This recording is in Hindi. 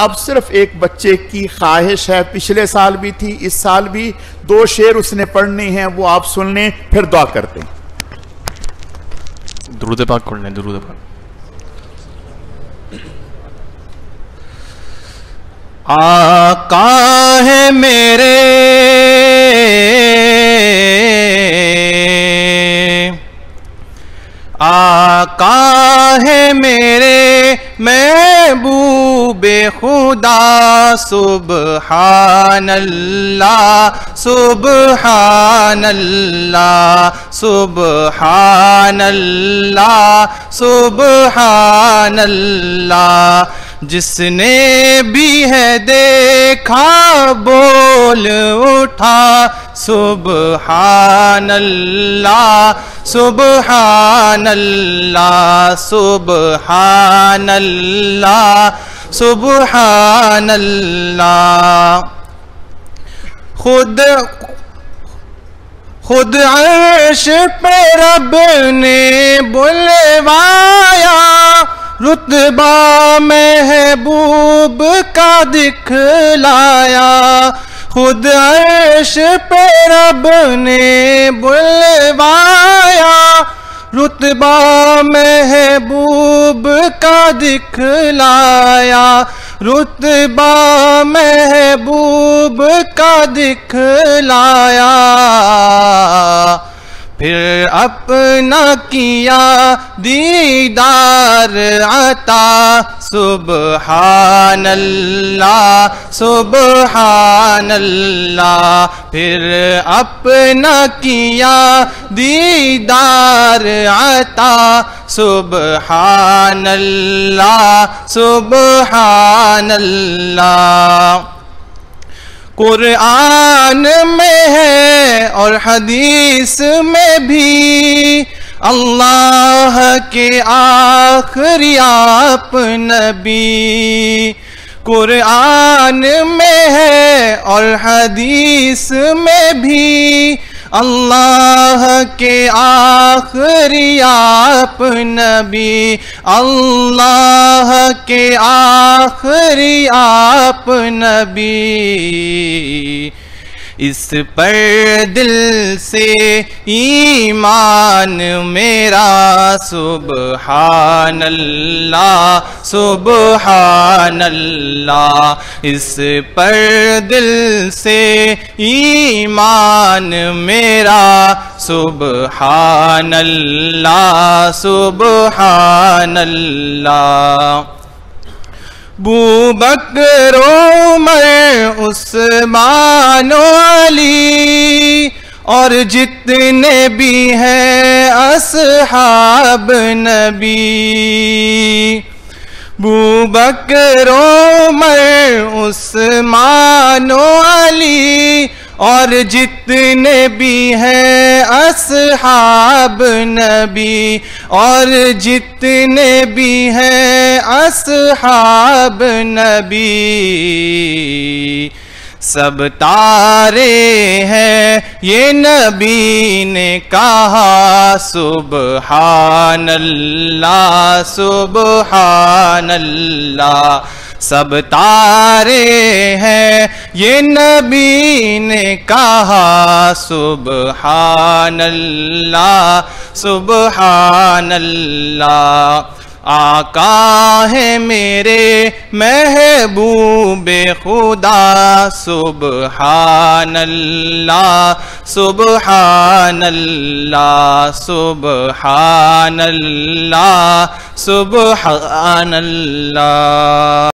अब सिर्फ एक बच्चे की ख्वाहिश है, पिछले साल भी थी, इस साल भी 2 शेर उसने पढ़ने हैं, वो आप सुन लें, फिर दुआ करते हैं। दुरूद पाक पढ़ लें, दुरूद पाक। आका है मेरे आका है मेरे महबूबे खुदा, सुबहान अल्लाह सुबहान अल्लाह सुबहान अल्लाह सुबहान अल्लाह। जिसने भी है देखा बोल उठा, सुबहान अल्लाह सुबहान अल्लाह सुबहान अल्लाह सुबहान अल्लाह। खुद अर्श पे रब ने बुलवाया, रुतबा महबूब का दिखलाया। खुद अर्श पे रब ने बुलवाया, रुतबा महबूब का दिखलाया, रुतबा महबूब का दिखलाया। फिर अपना किया दीदार अता, सुबहान अल्लाह सुबहान अल्लाह। फिर अपना किया दीदार अता, सुबहान अल्लाह सुबहान अल्लाह। कुरान में है और हदीस में भी, अल्लाह के आखिरी आप नबी। कुरान में है और हदीस में भी, अल्लाह के आखिरी आप नबी। अल्लाह के आखिरी आप नबी। इस पर दिल से ईमान मेरा, सुबहान अल्लाह सुबहान अल्लाह। इस पर दिल से ईमान मेरा, सुबहान अल्लाह सुबहान अल्लाह। बूबकर उमर उस्मान अली और जितने भी हैं अस्हाब नबी। बूबकर उमर उस्मान अली और जितने भी हैं अस्हाब नबी, और जितने भी हैं अस्हाब नबी। सब तारे हैं ये नबी ने कहा, सुबहान अल्लाह सुबहान अल्लाह। सब तारे हैं ये नबी ने कहा, सुबहान अल्लाह सुबहान अल्लाह। आका है मेरे महबूबे खुदा, सुबहान अल्लाह सुबहान अल्लाह सुबहान अल्लाह सुबहान अल्लाह।